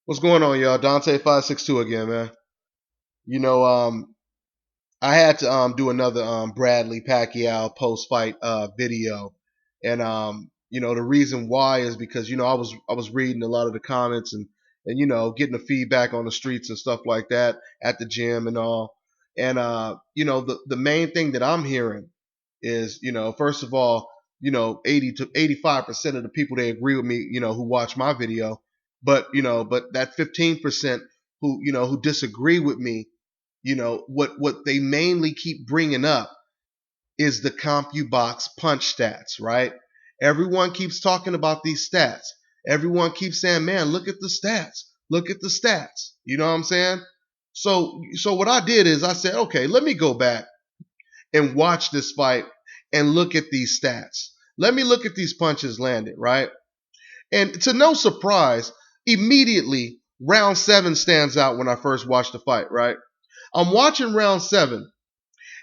What's going on, y'all? Dante562 again, man. You know, I had to do another Bradley Pacquiao post fight video, and the reason why is because I was reading a lot of the comments and getting the feedback on the streets and stuff like that at the gym and all, and the main thing that I'm hearing is first of all 80 to 85% of the people they agree with me who watch my video, but that 15% who disagree with me, what they mainly keep bringing up is the CompuBox punch stats, right? Everyone keeps talking about these stats. Everyone keeps saying, man, look at the stats. Look at the stats. You know what I'm saying? So what I did is I said, okay, let me go back and watch this fight and look at these stats. Let me look at these punches landed, right? And to no surprise, immediately round 7 stands out when I first watched the fight, right? I'm watching round 7,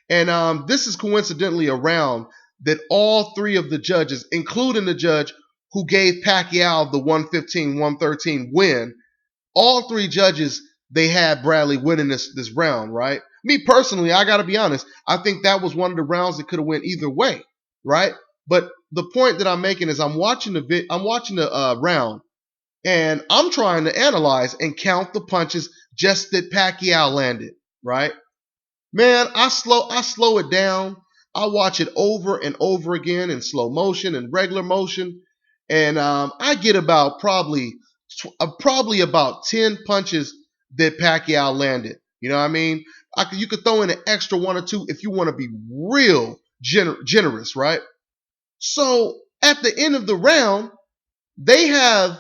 and this is coincidentally a round that all three of the judges, including the judge who gave Pacquiao the 115-113 win, all three judges, they had Bradley winning this round, right? Me personally, I got to be honest, I think that was one of the rounds that could have went either way, right? But the point that I'm making is I'm watching the round, and I'm trying to analyze and count the punches just that Pacquiao landed, right? Man, I slow it down. I watch it over and over again in slow motion and regular motion, and I get about probably about 10 punches that Pacquiao landed. You know what I mean? You could throw in an extra one or two if you want to be real generous, right? So at the end of the round, they have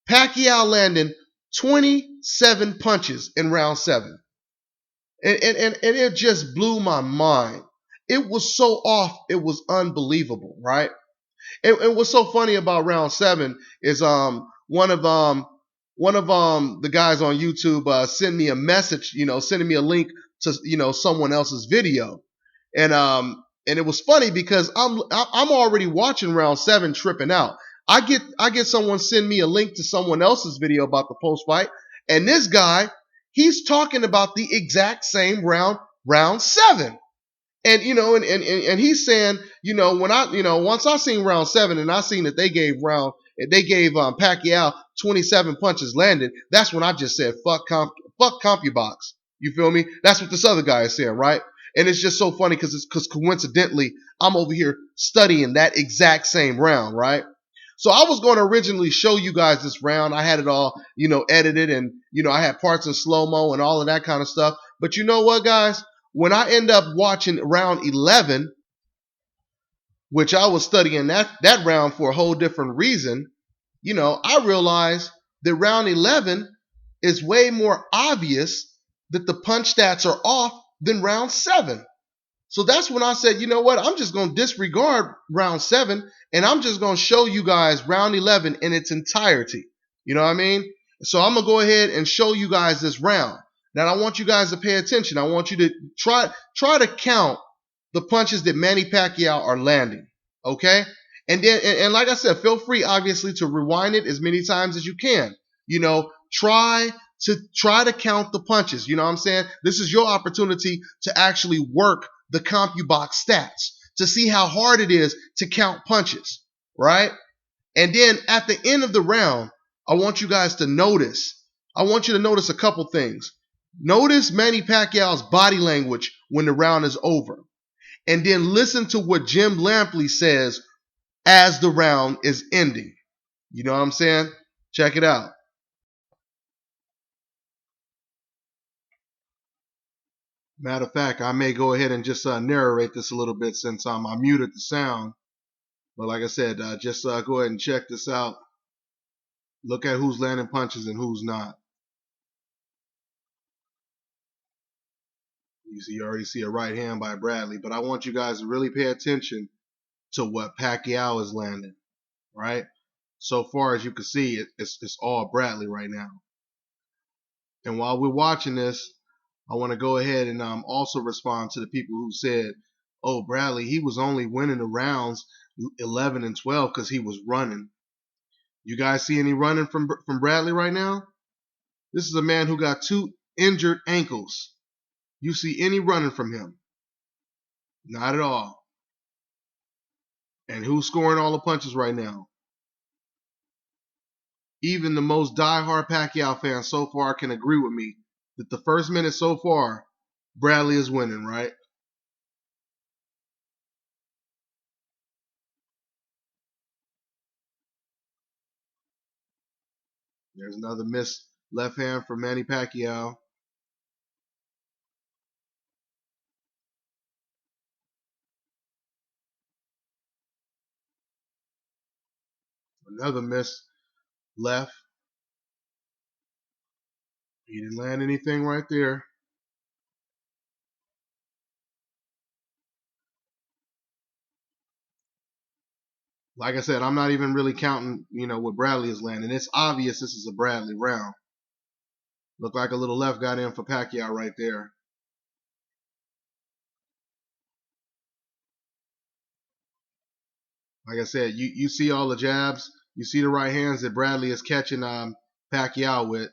Pacquiao landing 27 punches in round 7. And it just blew my mind. It was so off, it was unbelievable, right? And what's so funny about round 7 is one of the guys on YouTube sent me a message, sending me a link to someone else's video, and it was funny because I'm already watching round 7 tripping out. I get someone send me a link to someone else's video about the post fight, and this guy, he's talking about the exact same round 7. And he's saying, when once I seen round 7 and I seen that they gave Pacquiao 27 punches landed, that's when I just said fuck CompuBox. You feel me? That's what this other guy is saying, right? And it's just so funny because coincidentally I'm over here studying that exact same round, right? So I was going to originally show you guys this round. I had it all, edited, and I had parts in slow-mo and all of that kind of stuff. But you know what, guys? When I end up watching round 11, which I was studying that round for a whole different reason, I realized that round 11 is way more obvious that the punch stats are off than round 7. So that's when I said, you know what? I'm just going to disregard round 7 and I'm just going to show you guys round 11 in its entirety. You know what I mean? So I'm going to go ahead and show you guys this round. Now I want you guys to pay attention. I want you to try to count the punches that Manny Pacquiao are landing. Okay? And then and like I said, feel free obviously to rewind it as many times as you can. Try to count the punches. You know what I'm saying? This is your opportunity to actually work the CompuBox stats to see how hard it is to count punches, right? And then at the end of the round, I want you guys to notice. I want you to notice a couple things. Notice Manny Pacquiao's body language when the round is over. And then listen to what Jim Lampley says as the round is ending. You know what I'm saying? Check it out. Matter of fact, I may go ahead and just narrate this a little bit since I muted the sound. But like I said, just go ahead and check this out. Look at who's landing punches and who's not. You already see a right hand by Bradley, but I want you guys to really pay attention to what Pacquiao is landing, right? So far as you can see, it's all Bradley right now. And while we're watching this, I want to go ahead and also respond to the people who said, oh, Bradley, he was only winning the rounds 11 and 12 because he was running. You guys see any running from Bradley right now? This is a man who got 2 injured ankles. You see any running from him? Not at all. And who's scoring all the punches right now? Even the most diehard Pacquiao fans so far can agree with me that the first minute so far, Bradley is winning, right? There's another missed left hand for Manny Pacquiao. Another missed left. He didn't land anything right there. Like I said, I'm not even really counting, what Bradley is landing. It's obvious this is a Bradley round. Looked like a little left got in for Pacquiao right there. Like I said, you see all the jabs. You see the right hands that Bradley is catching Pacquiao with.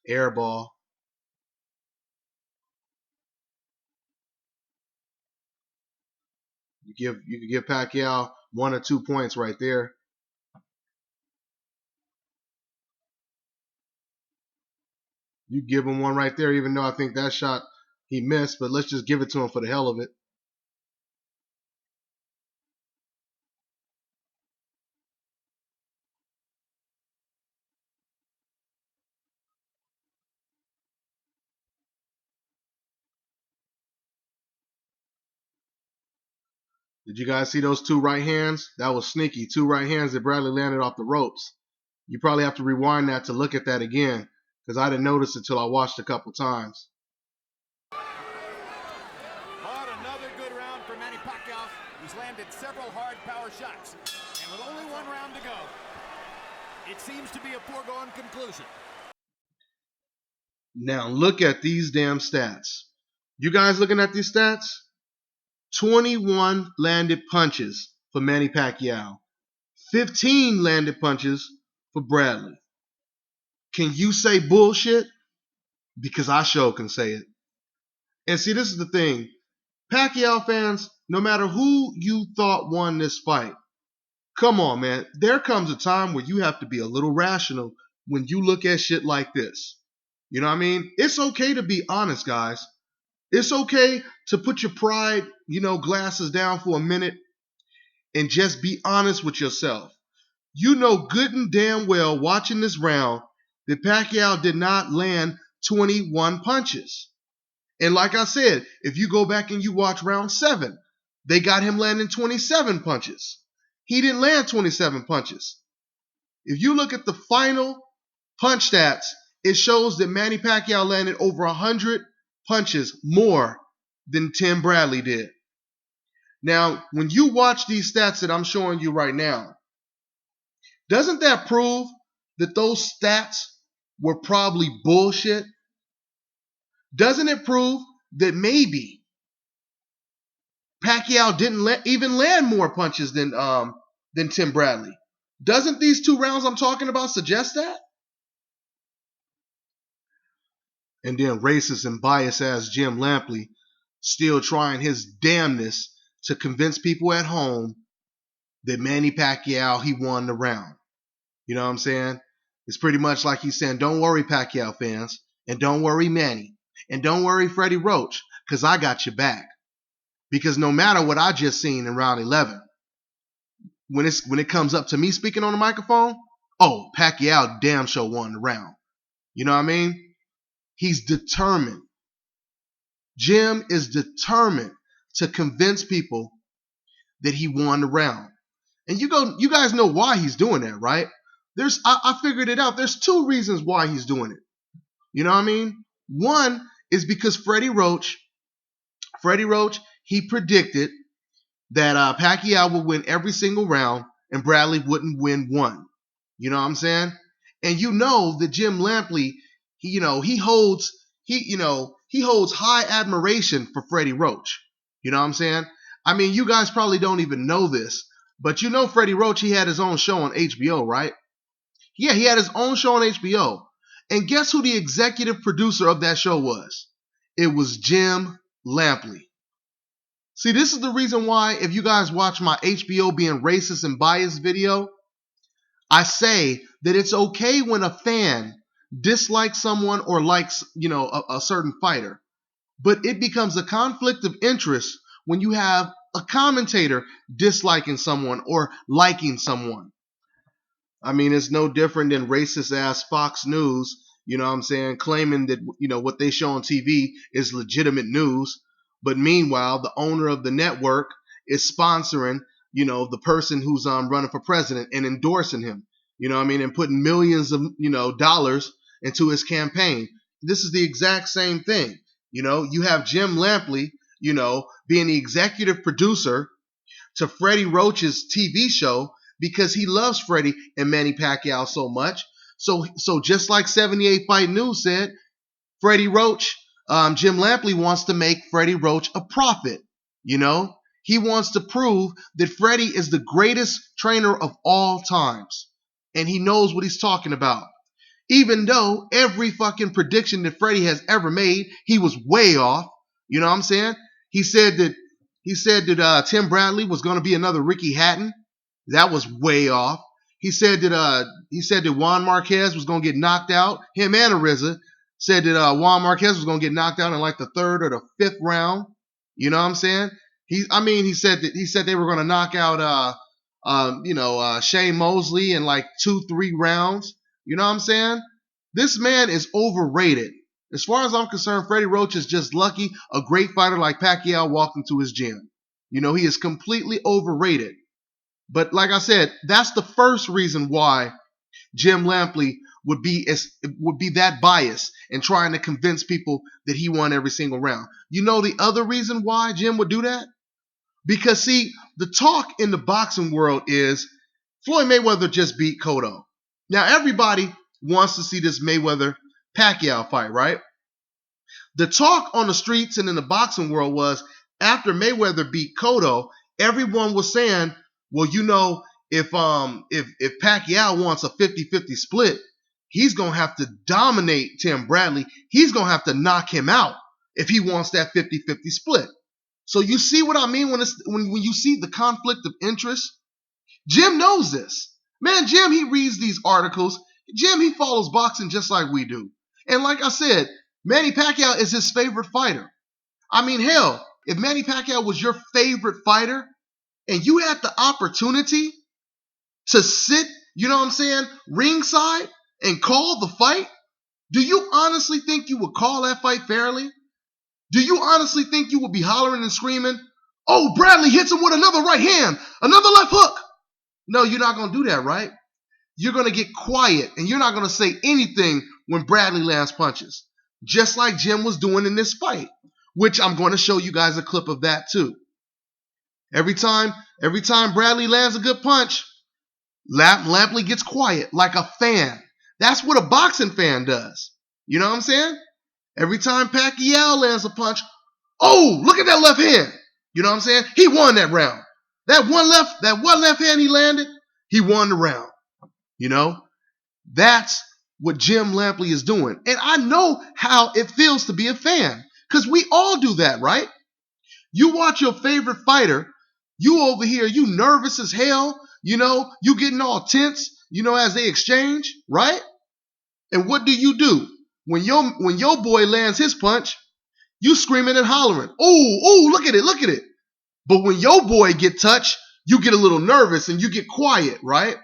Air ball. You could give Pacquiao 1 or 2 points right there. You give him one right there, even though I think that shot he missed, but let's just give it to him for the hell of it. Did you guys see those 2 right hands? That was sneaky. 2 right hands that Bradley landed off the ropes. You probably have to rewind that to look at that again, because I didn't notice it until I watched a couple times. But another good round for Manny Pacquiao. He's landed several hard power shots. And with only 1 round to go, it seems to be a foregone conclusion. Now look at these damn stats. You guys looking at these stats? 21 landed punches for Manny Pacquiao. 15 landed punches for Bradley. Can you say bullshit? Because I sure can say it. And see, this is the thing. Pacquiao fans, no matter who you thought won this fight, come on, man. There comes a time where you have to be a little rational when you look at shit like this. You know what I mean? It's okay to be honest, guys. It's okay to put your pride, glasses down for a minute and just be honest with yourself. You know good and damn well watching this round that Pacquiao did not land 21 punches. And like I said, if you go back and you watch round 7, they got him landing 27 punches. He didn't land 27 punches. If you look at the final punch stats, it shows that Manny Pacquiao landed over 100 punches more than Tim Bradley did. Now, when you watch these stats that I'm showing you right now, doesn't that prove that those stats were probably bullshit? Doesn't it prove that maybe Pacquiao didn't even land more punches than Tim Bradley? Doesn't these 2 rounds I'm talking about suggest that? And then racist and biased ass Jim Lampley still trying his damnness to convince people at home that Manny Pacquiao, he won the round. You know what I'm saying? It's pretty much like he's saying, don't worry, Pacquiao fans, and don't worry, Manny, and don't worry, Freddie Roach, because I got your back. Because no matter what I just seen in round 11, when it comes up to me speaking on the microphone, oh, Pacquiao damn sure won the round. You know what I mean? He's determined. Jim is determined to convince people that he won the round. And you guys know why he's doing that, right? I figured it out. There's 2 reasons why he's doing it. You know what I mean? One is because Freddie Roach, he predicted that Pacquiao would win every single round and Bradley wouldn't win one. You know what I'm saying? And you know that Jim Lampley, he holds high admiration for Freddie Roach. You know what I'm saying? I mean, you guys probably don't even know this, but you know Freddie Roach, he had his own show on HBO, right? Yeah, he had his own show on HBO. And guess who the executive producer of that show was? It was Jim Lampley. See, this is the reason why, if you guys watch my HBO being racist and biased video, I say that it's okay when a fan dislikes someone or likes, a certain fighter. But it becomes a conflict of interest when you have a commentator disliking someone or liking someone. I mean, it's no different than racist ass Fox News, you know what I'm saying, claiming that, what they show on TV is legitimate news. But meanwhile, the owner of the network is sponsoring, the person who's running for president and endorsing him, and putting millions of, dollars into his campaign. This is the exact same thing. You have Jim Lampley, being the executive producer to Freddie Roach's TV show because he loves Freddie and Manny Pacquiao so much. So just like 78 Fight News said, Freddie Roach, Jim Lampley wants to make Freddie Roach a prophet. He wants to prove that Freddie is the greatest trainer of all times, and he knows what he's talking about. Even though every fucking prediction that Freddie has ever made, he was way off. You know what I'm saying? He said that Tim Bradley was going to be another Ricky Hatton. That was way off. He said that Juan Marquez was going to get knocked out. Him and Ariza said that Juan Marquez was going to get knocked out in like the third or the fifth round. You know what I'm saying? He said they were going to knock out Shane Mosley in like 2-3 rounds. You know what I'm saying? This man is overrated. As far as I'm concerned, Freddie Roach is just lucky a great fighter like Pacquiao walked into his gym. He is completely overrated. But like I said, that's the first reason why Jim Lampley would be that biased and trying to convince people that he won every single round. The other reason why Jim would do that? Because see, the talk in the boxing world is Floyd Mayweather just beat Cotto. Now everybody wants to see this Mayweather-Pacquiao fight, right? The talk on the streets and in the boxing world was after Mayweather beat Cotto, everyone was saying, well, if Pacquiao wants a 50-50 split, he's going to have to dominate Tim Bradley. He's going to have to knock him out if he wants that 50-50 split. So you see what I mean when you see the conflict of interest? Jim knows this. Man, Jim, he reads these articles. Jim, he follows boxing just like we do. And like I said, Manny Pacquiao is his favorite fighter. I mean, hell, if Manny Pacquiao was your favorite fighter and you had the opportunity to sit, ringside and call the fight, do you honestly think you would call that fight fairly? Do you honestly think you would be hollering and screaming, oh, Bradley hits him with another right hand, another left hook? No, you're not going to do that, right? You're going to get quiet and you're not going to say anything when Bradley lands punches, just like Jim was doing in this fight, which I'm going to show you guys a clip of that too. Every time Bradley lands a good punch, Lampley gets quiet like a fan. That's what a boxing fan does. You know what I'm saying? Every time Pacquiao lands a punch, oh, look at that left hand. You know what I'm saying? He won that round. That one left hand he landed, he won the round. That's what Jim Lampley is doing. And I know how it feels to be a fan, because we all do that, right? You watch your favorite fighter, you over here, you nervous as hell, you getting all tense, as they exchange, right? And what do? When your boy lands his punch, you screaming and hollering, oh, look at it. But when your boy get touched, you get a little nervous and you get quiet, right?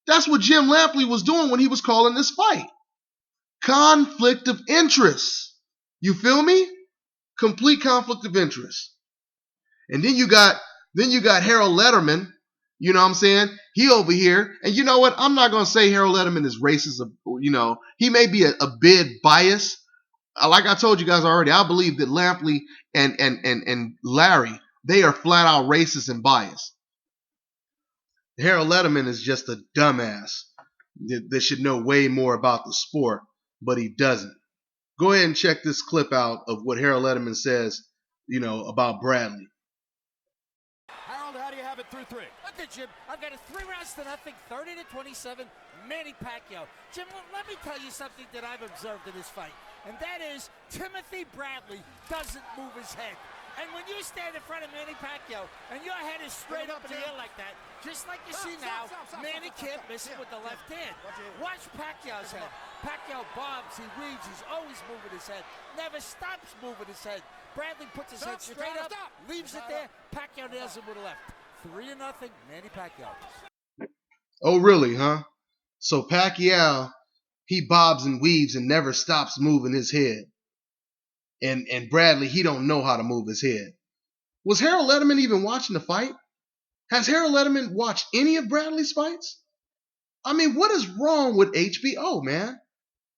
That's what Jim Lampley was doing when he was calling this fight. Conflict of interest. You feel me? Complete conflict of interest. And then you got Harold Letterman, you know what I'm saying? He over here, and you know what? I'm not going to say Harold Letterman is racist, he may be a bit biased. Like I told you guys already, I believe that Lampley and Larry, they are flat out racist and biased. Harold Letterman is just a dumbass that should know way more about the sport, but he doesn't. Go ahead and check this clip out of what Harold Letterman says, about Bradley. through 3. Okay, Jim, I've got a 3 rounds to nothing, 30-27, Manny Pacquiao. Jim, let me tell you something that I've observed in this fight, and that is Timothy Bradley doesn't move his head. And when you stand in front of Manny Pacquiao and your head is straight up in the air like that, just like you see now, Manny can't miss it with the left hand. Watch Pacquiao's head. Pacquiao bobs, he weaves, he's always moving his head, never stops moving his head. Bradley puts his head straight up, leaves it there, Pacquiao nails him with the left. 3-0, Manny Pacquiao. Oh, really, huh? So Pacquiao, he bobs and weaves and never stops moving his head. And Bradley, he don't know how to move his head. Was Harold Letterman even watching the fight? Has Harold Letterman watched any of Bradley's fights? I mean, what is wrong with HBO, man?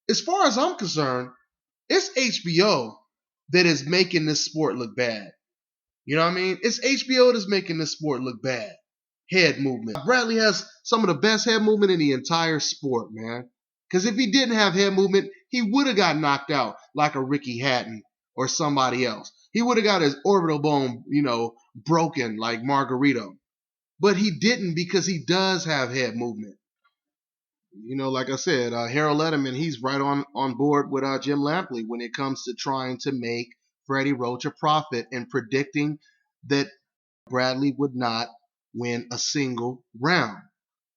As far as I'm concerned, it's HBO that is making this sport look bad. You know what I mean? It's HBO that's making this sport look bad. Head movement. Bradley has some of the best head movement in the entire sport, man. Because if he didn't have head movement, he would have got knocked out like a Ricky Hatton or somebody else. He would have got his orbital bone, broken like Margarito. But he didn't because he does have head movement. Like I said, Harold Letterman, he's right on board with Jim Lampley when it comes to trying to make Freddie Roach a profit and predicting that Bradley would not win a single round.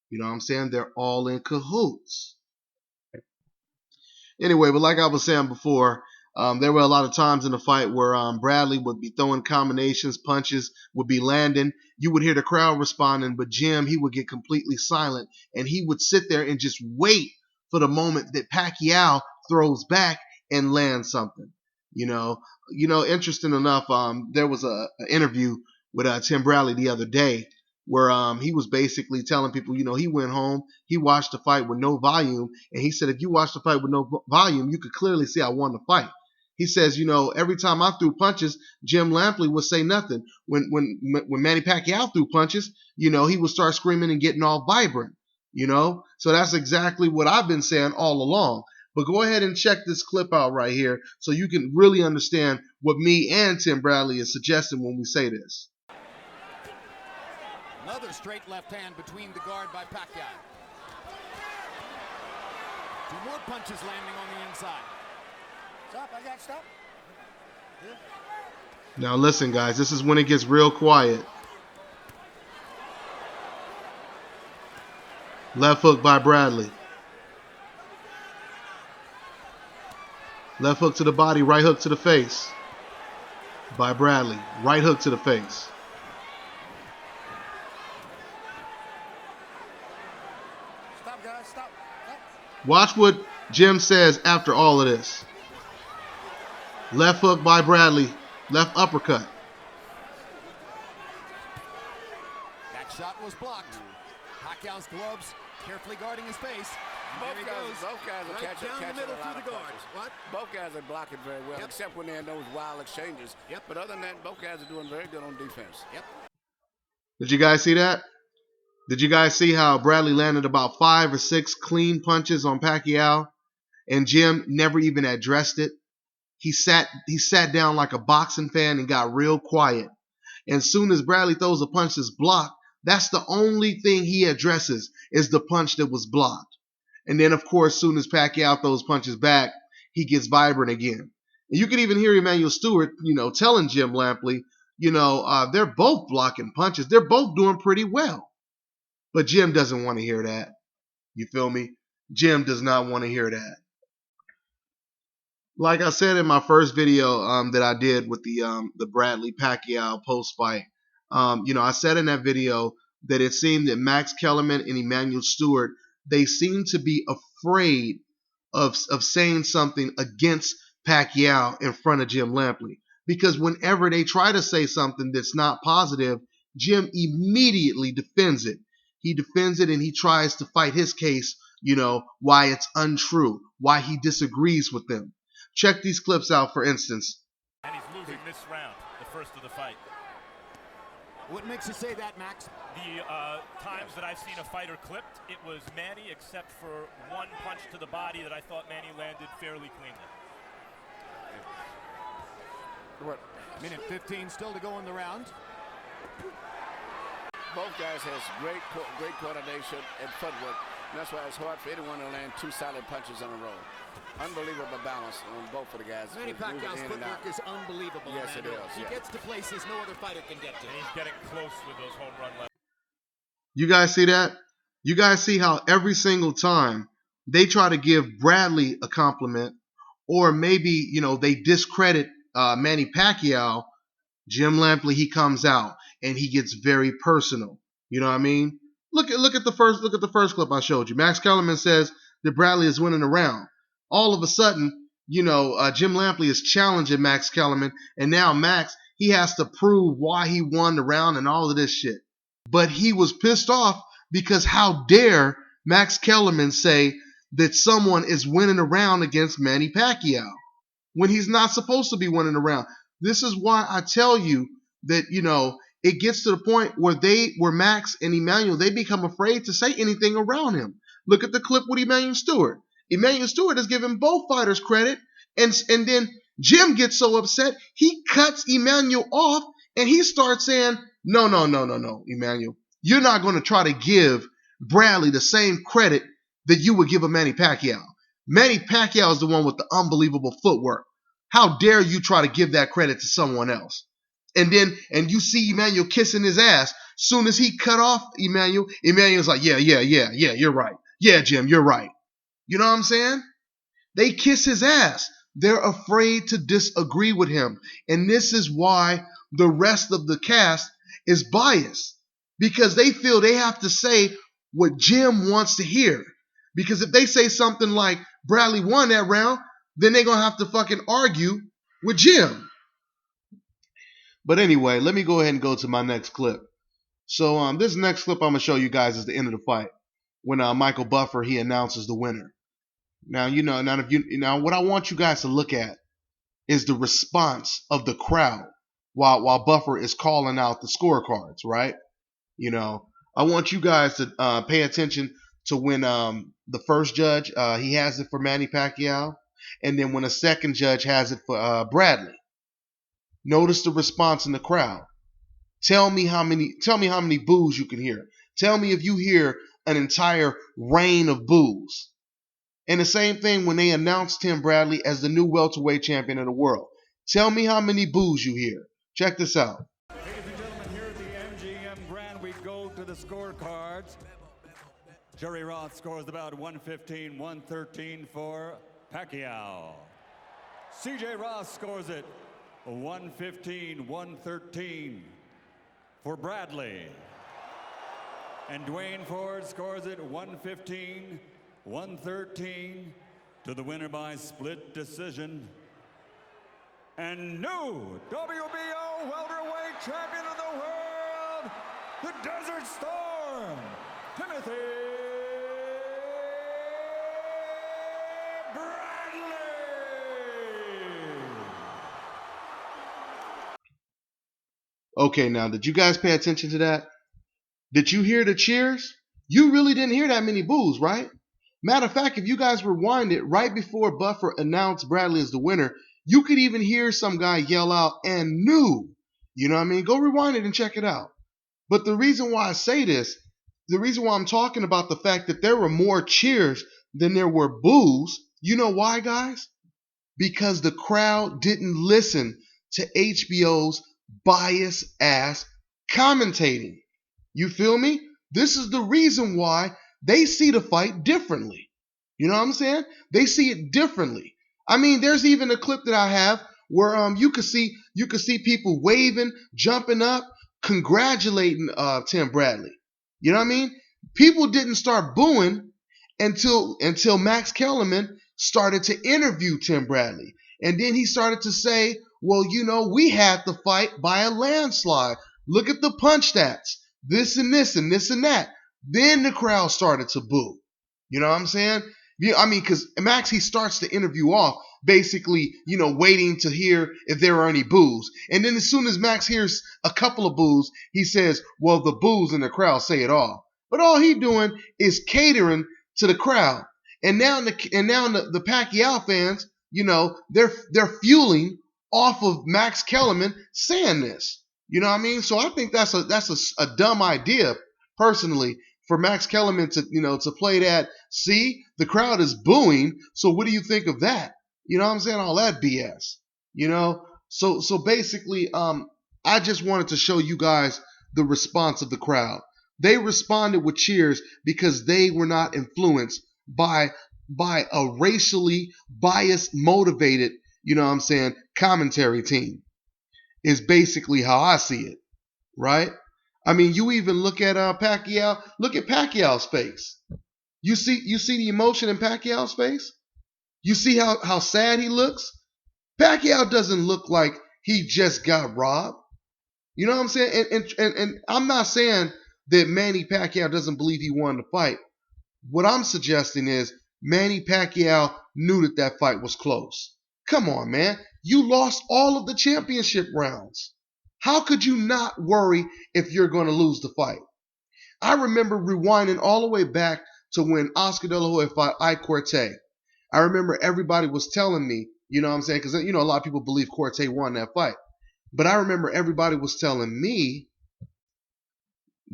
You know what I'm saying? They're all in cahoots. Anyway, but like I was saying before, there were a lot of times in the fight where Bradley would be throwing combinations, punches would be landing. You would hear the crowd responding, but Jim, he would get completely silent, and he would sit there and just wait for the moment that Pacquiao throws back and lands something. Interesting enough, there was an interview with Tim Bradley the other day where he was basically telling people, he went home, he watched the fight with no volume, and he said, if you watch the fight with no volume, you could clearly see I won the fight. He says, every time I threw punches, Jim Lampley would say nothing. When Manny Pacquiao threw punches, he would start screaming and getting all vibrant, So that's exactly what I've been saying all along. But go ahead and check this clip out right here so you can really understand what me and Tim Bradley is suggesting when we say this. Another straight left hand between the guard by Pacquiao. 2 more punches landing on the inside. Stop, I got stop. Now listen, guys, this is when it gets real quiet. Left hook by Bradley. Left hook to the body, right hook to the face by Bradley. Right hook to the face. Stop, guys, stop. Watch what Jim says after all of this. Left hook by Bradley. Left uppercut. That shot was blocked. Pacquiao's gloves carefully guarding his face. Both guys are catching down the middle a lot through of the guard. punches. What? Both guys are blocking very well, except when they're in those wild exchanges. Yep. But other than that, both guys are doing very good on defense. Yep. Did you guys see that? Did you guys see how Bradley landed about 5 or 6 clean punches on Pacquiao, and Jim never even addressed it? He sat down like a boxing fan and got real quiet. And soon as Bradley throws a punch that's blocked, that's the only thing he addresses is the punch that was blocked. And then, of course, soon as Pacquiao throws punches back, he gets vibrant again. And you can even hear Emmanuel Stewart, telling Jim Lampley, they're both blocking punches. They're both doing pretty well. But Jim doesn't want to hear that. You feel me? Jim does not want to hear that. Like I said in my first video that I did with the Bradley Pacquiao post fight, I said in that video that it seemed that Max Kellerman and Emmanuel Stewart, they seem to be afraid of saying something against Pacquiao in front of Jim Lampley, because whenever they try to say something that's not positive, Jim immediately defends it. He defends it and he tries to fight his case, why it's untrue, why he disagrees with them. Check these clips out, for instance. And he's losing this round, the first of the fight. What makes you say that, Max? The times that I've seen a fighter clipped, it was Manny, except for one punch to the body that I thought Manny landed fairly cleanly. What? Minute 15 still to go in the round. Both guys has great coordination and footwork. And that's why it's hard for anyone to land two solid punches in a row. Unbelievable balance on both of the guys. Manny Pacquiao's footwork is unbelievable. Yes, it is. He gets to places no other fighter can get to. And he's getting close with those home run lefts. You guys see that? You guys see how every single time they try to give Bradley a compliment, or maybe, they discredit Manny Pacquiao, Jim Lampley, he comes out and he gets very personal. You know what I mean? Look at the first clip I showed you. Max Kellerman says that Bradley is winning a round. All of a sudden, Jim Lampley is challenging Max Kellerman, and now Max, he has to prove why he won the round and all of this shit. But he was pissed off because how dare Max Kellerman say that someone is winning a round against Manny Pacquiao when he's not supposed to be winning a round. This is why I tell you that, it gets to the point where Max and Emmanuel, they become afraid to say anything around him. Look at the clip with Emmanuel Stewart. Emmanuel Stewart is giving both fighters credit, and then Jim gets so upset, he cuts Emmanuel off, and he starts saying, no, Emmanuel. You're not going to try to give Bradley the same credit that you would give a Manny Pacquiao. Manny Pacquiao is the one with the unbelievable footwork. How dare you try to give that credit to someone else? And you see Emmanuel kissing his ass. Soon as he cut off Emmanuel's like, yeah, you're right. Yeah, Jim, you're right. You know what I'm saying? They kiss his ass. They're afraid to disagree with him. And this is why the rest of the cast is biased. Because they feel they have to say what Jim wants to hear. Because if they say something like Bradley won that round, then they're going to have to fucking argue with Jim. But anyway, let me go ahead and go to my next clip. So this next clip I'm going to show you guys is the end of the fight. When Michael Buffer, he announces the winner. Now, what I want you guys to look at is the response of the crowd while Buffer is calling out the scorecards, right? I want you guys to pay attention to when the first judge, he has it for Manny Pacquiao, and then when a second judge has it for Bradley. Notice the response in the crowd. Tell me how many boos you can hear. Tell me if you hear an entire rain of boos. And the same thing when they announced Tim Bradley as the new welterweight champion of the world. Tell me how many boos you hear. Check this out. Ladies and gentlemen, here at the MGM Grand, we go to the scorecards. Jerry Roth scores about 115-113 for Pacquiao. CJ Ross scores it 115-113 for Bradley. And Dwayne Ford scores it 115-113 to the winner by split decision. And new WBO welterweight champion of the world, the Desert Storm, Timothy Bradley. Okay, now, did you guys pay attention to that? Did you hear the cheers? You really didn't hear that many boos, right? Matter of fact, if you guys rewind it right before Buffer announced Bradley as the winner, you could even hear some guy yell out, "and new." You know what I mean? Go rewind it and check it out. But the reason why I say this, the reason why I'm talking about the fact that there were more cheers than there were boos, you know why, guys? Because the crowd didn't listen to HBO's bias-ass commentating. You feel me? This is the reason why they see the fight differently. You know what I'm saying? They see it differently. I mean, there's even a clip that I have where you could see people waving, jumping up, congratulating Tim Bradley. You know what I mean? People didn't start booing until Max Kellerman started to interview Tim Bradley. And then he started to say, well, we had the fight by a landslide. Look at the punch stats. This and this and this and that. Then the crowd started to boo. You know what I'm saying? Because Max, he starts the interview off basically, waiting to hear if there are any boos. And then as soon as Max hears a couple of boos, he says, well, the boos in the crowd say it all. But all he doing is catering to the crowd. And now the Pacquiao fans, they're fueling off of Max Kellerman saying this. You know what I mean? So I think that's a dumb idea, personally, for Max Kellerman to, to play that. See, the crowd is booing. So what do you think of that? You know what I'm saying? All that BS. You know. So basically, I just wanted to show you guys the response of the crowd. They responded with cheers because they were not influenced by a racially biased, motivated, you know what I'm saying, commentary team. Is basically how I see it, right? I mean, you even look at Pacquiao. Look at Pacquiao's face. You see the emotion in Pacquiao's face. You see how sad he looks. Pacquiao doesn't look like he just got robbed. You know what I'm saying? And I'm not saying that Manny Pacquiao doesn't believe he won the fight. What I'm suggesting is Manny Pacquiao knew that fight was close. Come on, man. You lost all of the championship rounds. How could you not worry if you're going to lose the fight? I remember rewinding all the way back to when Oscar De La Hoya fought Ike Corte. I remember everybody was telling me, you know what I'm saying? Because, a lot of people believe Corte won that fight. But I remember everybody was telling me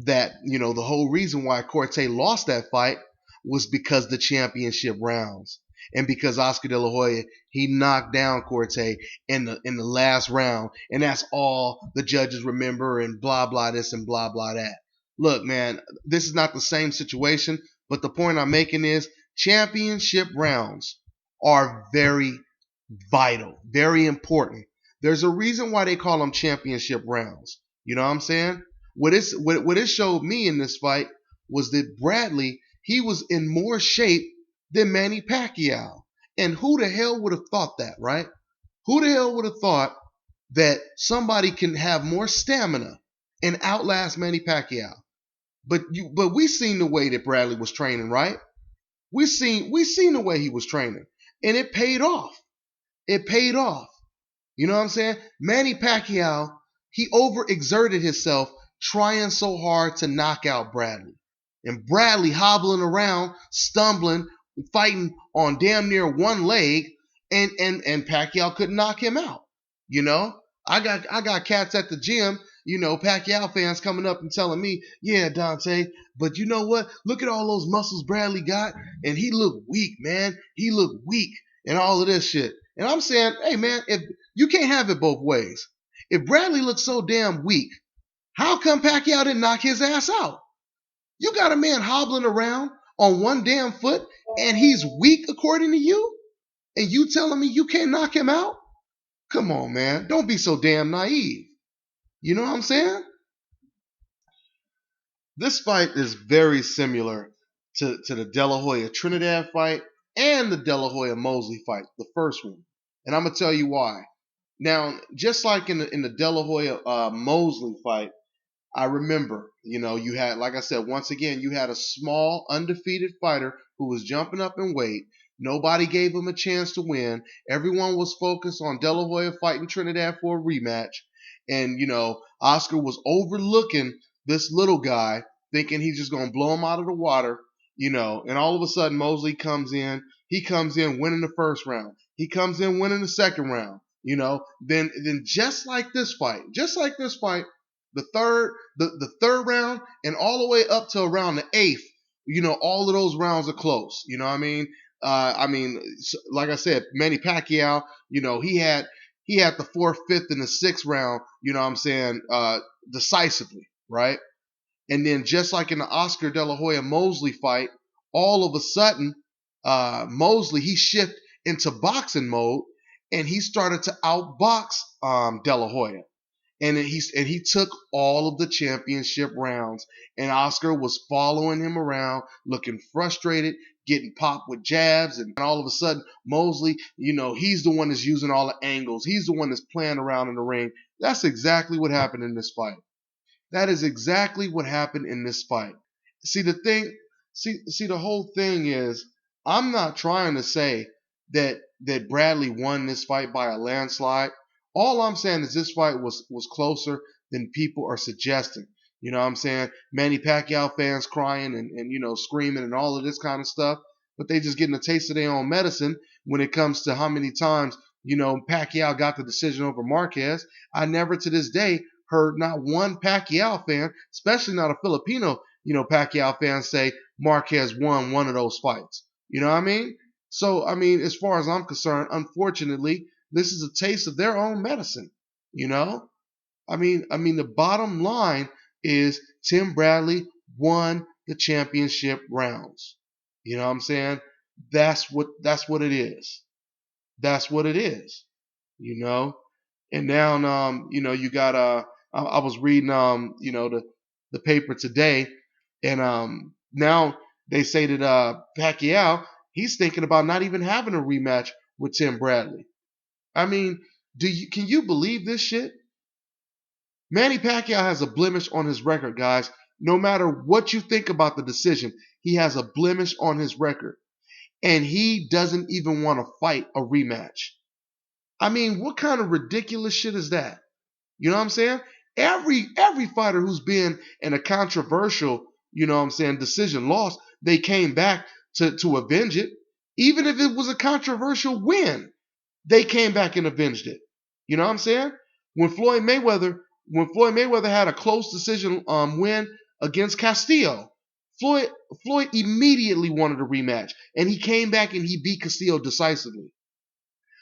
that, the whole reason why Corte lost that fight was because the championship rounds. And because Oscar De La Hoya, he knocked down Corte in the last round. And that's all the judges remember, and blah, blah this and blah, blah that. Look, man, this is not the same situation. But the point I'm making is championship rounds are very vital, very important. There's a reason why they call them championship rounds. You know what I'm saying? What it showed me in this fight was that Bradley, he was in more shape than Manny Pacquiao. And who the hell would have thought that, right? Who the hell would have thought that somebody can have more stamina and outlast Manny Pacquiao? But we seen the way that Bradley was training, right? We seen the way he was training, and it paid off. It paid off. You know what I'm saying? Manny Pacquiao, he overexerted himself trying so hard to knock out Bradley. And Bradley hobbling around, stumbling, fighting on damn near one leg, and Pacquiao couldn't knock him out. You know? I got cats at the gym, Pacquiao fans coming up and telling me, yeah, Dante, but you know what? Look at all those muscles Bradley got, and he looked weak, man. He looked weak, and all of this shit. And I'm saying, hey, man, if you can't have it both ways. If Bradley looks so damn weak, how come Pacquiao didn't knock his ass out? You got a man hobbling around on one damn foot, and he's weak according to you? And you telling me you can't knock him out? Come on, man. Don't be so damn naive. You know what I'm saying? This fight is very similar to the De La Hoya Trinidad fight and the De La Hoya Mosley fight, the first one. And I'm going to tell you why. Now, just like in the De La Hoya Mosley fight, I remember, you had, like I said, once again, you had a small, undefeated fighter who was jumping up in weight. Nobody gave him a chance to win. Everyone was focused on De La Hoya fighting Trinidad for a rematch. And, Oscar was overlooking this little guy, thinking he's just going to blow him out of the water, and all of a sudden Mosley comes in. He comes in winning the first round. He comes in winning the second round. Then just like this fight, the third round and all the way up to around the eighth, all of those rounds are close. You know what I mean? Like I said, Manny Pacquiao, he had the fourth, fifth, and the sixth round, decisively, right? And then just like in the Oscar De La Hoya Mosley fight, all of a sudden, Mosley, he shifted into boxing mode, and he started to outbox De La Hoya. And he took all of the championship rounds. And Oscar was following him around, looking frustrated, getting popped with jabs. And all of a sudden, Mosley, he's the one that's using all the angles. He's the one that's playing around in the ring. That's exactly what happened in this fight. That is exactly what happened in this fight. See, the whole thing is, I'm not trying to say that Bradley won this fight by a landslide. All I'm saying is this fight was closer than people are suggesting. You know what I'm saying? Manny Pacquiao fans crying and screaming and all of this kind of stuff, but they just getting a taste of their own medicine when it comes to how many times Pacquiao got the decision over Marquez. I never to this day heard not one Pacquiao fan, especially not a Filipino, Pacquiao fan say Marquez won one of those fights. You know what I mean? So, I mean, as far as I'm concerned, unfortunately, this is a taste of their own medicine. You know? I mean, the bottom line is Tim Bradley won the championship rounds. You know what I'm saying? That's what it is. That's what it is. You know? And now you got I was reading the paper today, and now they say that Pacquiao, he's thinking about not even having a rematch with Tim Bradley. I mean, can you believe this shit? Manny Pacquiao has a blemish on his record, guys. No matter what you think about the decision, he has a blemish on his record. And he doesn't even want to fight a rematch. I mean, what kind of ridiculous shit is that? You know what I'm saying? Every fighter who's been in a controversial, decision loss, they came back to avenge it. Even if it was a controversial win, they came back and avenged it. You know what I'm saying? When Floyd Mayweather had a close decision win against Castillo, Floyd immediately wanted a rematch, and he came back and he beat Castillo decisively.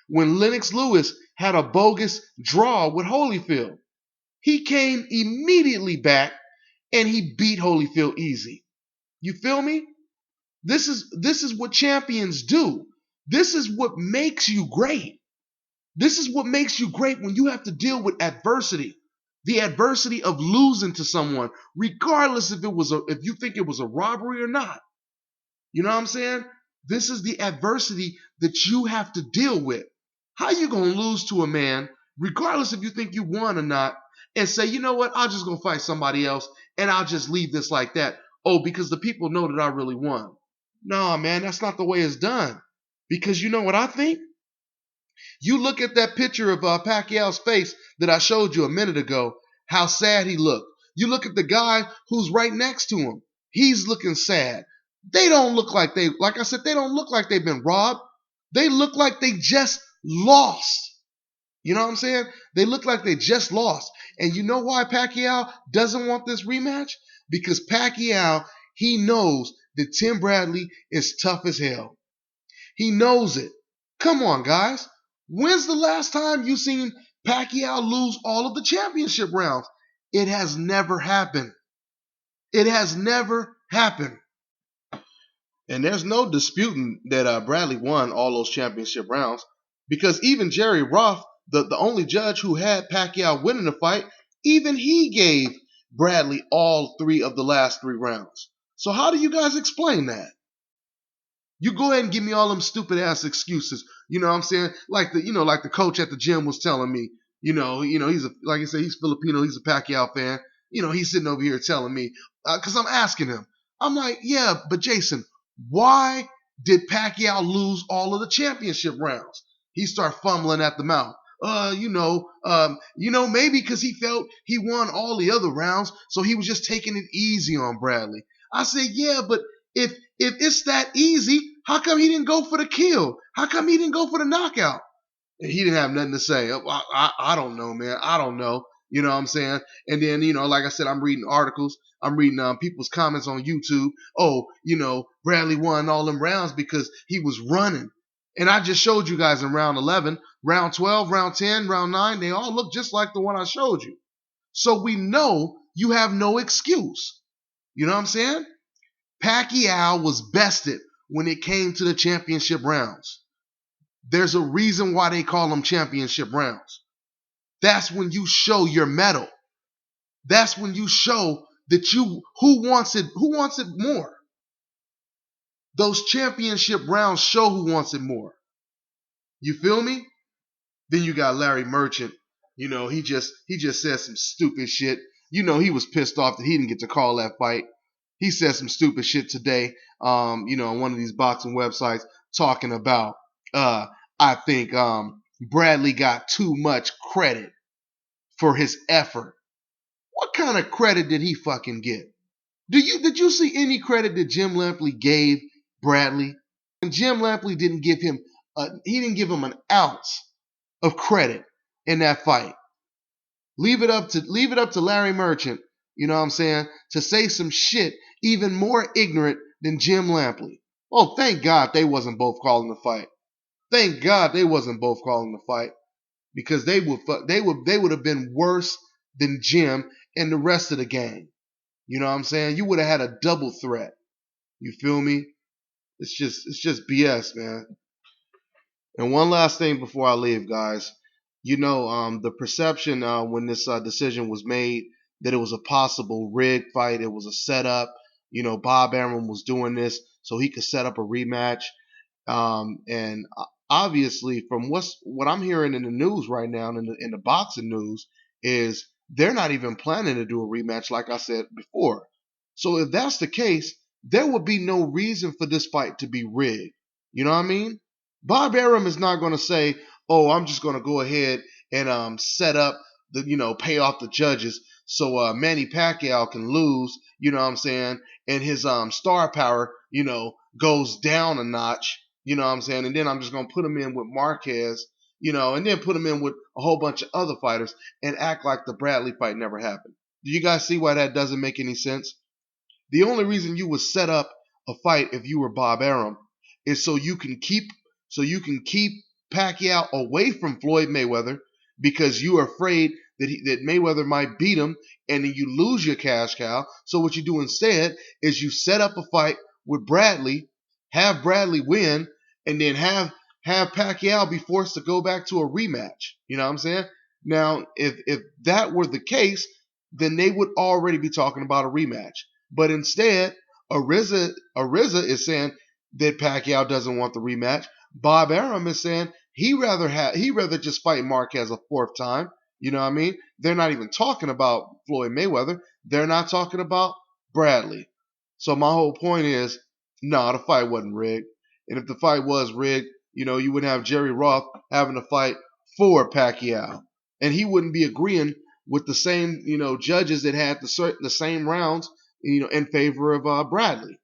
When Lennox Lewis had a bogus draw with Holyfield, he came immediately back and he beat Holyfield easy. You feel me? This is what champions do. This is what makes you great. This is what makes you great when you have to deal with adversity. The adversity of losing to someone, regardless if you think it was a robbery or not. You know what I'm saying? This is the adversity that you have to deal with. How you gonna lose to a man, regardless if you think you won or not, and say, you know what, I'll just go fight somebody else and I'll just leave this like that. Oh, because the people know that I really won. No, man, that's not the way it's done. Because you know what I think? You look at that picture of Pacquiao's face that I showed you a minute ago, how sad he looked. You look at the guy who's right next to him. He's looking sad. They don't look like I said, they don't look like they've been robbed. They look like they just lost. You know what I'm saying? They look like they just lost. And you know why Pacquiao doesn't want this rematch? Because Pacquiao, he knows that Tim Bradley is tough as hell. He knows it. Come on, guys. When's the last time you seen Pacquiao lose all of the championship rounds? It has never happened. It has never happened. And there's no disputing that Bradley won all those championship rounds, because even Jerry Roth, the only judge who had Pacquiao winning the fight, even he gave Bradley all three of the last three rounds. So how do you guys explain that? You go ahead and give me all them stupid ass excuses. You know what I'm saying? Like the coach at the gym was telling me, like I said, he's Filipino, he's a Pacquiao fan. He's sitting over here telling me, because I'm asking him. I'm like, yeah, but Jason, why did Pacquiao lose all of the championship rounds? He started fumbling at the mouth. Maybe because he felt he won all the other rounds, so he was just taking it easy on Bradley. I said, yeah, but if it's that easy, how come he didn't go for the kill? How come he didn't go for the knockout? And he didn't have nothing to say. I don't know, man. I don't know. You know what I'm saying? And then, like I said, I'm reading articles. I'm reading people's comments on YouTube. Oh, Bradley won all them rounds because he was running. And I just showed you guys in round 11, round 12, round 10, round 9. They all look just like the one I showed you. So we know you have no excuse. You know what I'm saying? Pacquiao was bested when it came to the championship rounds. There's a reason why they call them championship rounds. That's when you show your mettle. That's when you show that who wants it more. Those championship rounds show who wants it more. You feel me? Then you got Larry Merchant. He just said some stupid shit. He was pissed off that he didn't get to call that fight. He said some stupid shit today, on one of these boxing websites, talking about, I think Bradley got too much credit for his effort. What kind of credit did he fucking get? Did you see any credit that Jim Lampley gave Bradley? And Jim Lampley didn't give him an ounce of credit in that fight. Leave it up to Larry Merchant, you know what I'm saying, to say some shit even more ignorant than Jim Lampley. Oh, thank God they wasn't both calling the fight. Thank God they wasn't both calling the fight, because they would have been worse than Jim and the rest of the gang. You know what I'm saying? You would have had a double threat. You feel me? It's just BS, man. And one last thing before I leave, guys. The perception when this decision was made that it was a possible rig fight, it was a setup. Bob Arum was doing this so he could set up a rematch. And obviously, from what I'm hearing in the news right now, in the boxing news, is they're not even planning to do a rematch, like I said before. So if that's the case, there would be no reason for this fight to be rigged. You know what I mean? Bob Arum is not going to say, "Oh, I'm just going to go ahead and set up pay off the judges so Manny Pacquiao can lose." You know what I'm saying? And his star power, goes down a notch. You know what I'm saying? And then I'm just going to put him in with Marquez, and then put him in with a whole bunch of other fighters and act like the Bradley fight never happened. Do you guys see why that doesn't make any sense? The only reason you would set up a fight if you were Bob Arum is so you can keep Pacquiao away from Floyd Mayweather, because you are afraid that Mayweather might beat him and then you lose your cash cow. So what you do instead is you set up a fight with Bradley, have Bradley win, and then have Pacquiao be forced to go back to a rematch. You know what I'm saying? Now, if that were the case, then they would already be talking about a rematch. But instead, Ariza is saying that Pacquiao doesn't want the rematch. Bob Arum is saying he'd rather just fight Marquez a fourth time. You know what I mean? They're not even talking about Floyd Mayweather. They're not talking about Bradley. So my whole point is, no, the fight wasn't rigged. And if the fight was rigged, you would have Jerry Roth having to fight for Pacquiao, and he wouldn't be agreeing with the same judges that had the same rounds in favor of Bradley.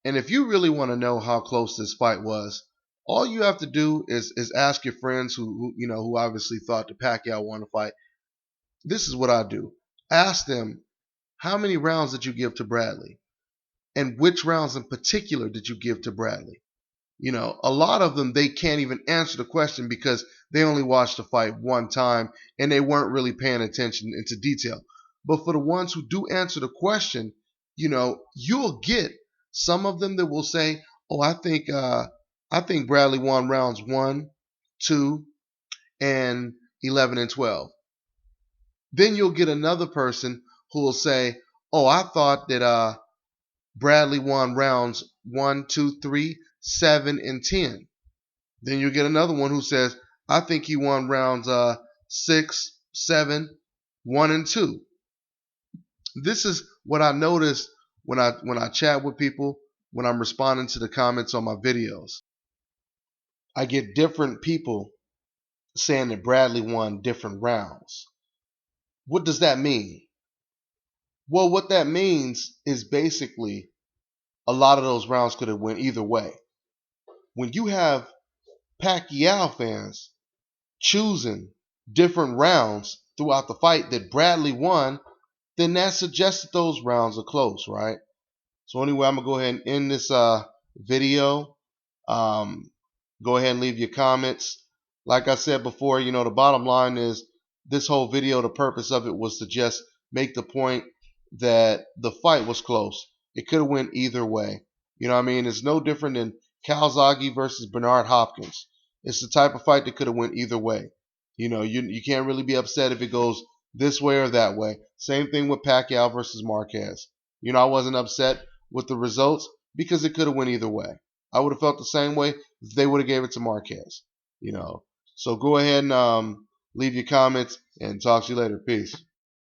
And if you really want to know how close this fight was, all you have to do is ask your friends who obviously thought that Pacquiao won the fight. This is what I do. Ask them, how many rounds did you give to Bradley? And which rounds in particular did you give to Bradley? A lot of them, they can't even answer the question because they only watched the fight one time and they weren't really paying attention into detail. But for the ones who do answer the question, you'll get some of them that will say, "Oh, I think Bradley won rounds 1, 2, and 11 and 12." Then you'll get another person who will say, "Oh, I thought that Bradley won rounds 1, 2, 3, 7, and 10." Then you get another one who says, "I think he won rounds 6, 7, 1, and 2." This is what I notice when I chat with people, when I'm responding to the comments on my videos. I get different people saying that Bradley won different rounds. What does that mean? Well, what that means is basically a lot of those rounds could have went either way. When you have Pacquiao fans choosing different rounds throughout the fight that Bradley won, then that suggests that those rounds are close, right? So anyway, I'm going to go ahead and end this video. Go ahead and leave your comments. Like I said before, the bottom line is this whole video, the purpose of it was to just make the point that the fight was close. It could have went either way. You know what I mean? It's no different than Calzaghe versus Bernard Hopkins. It's the type of fight that could have went either way. You can't really be upset if it goes this way or that way. Same thing with Pacquiao versus Marquez. I wasn't upset with the results because it could have went either way. I would have felt the same way if they would have gave it to Marquez. So go ahead and leave your comments and talk to you later. Peace.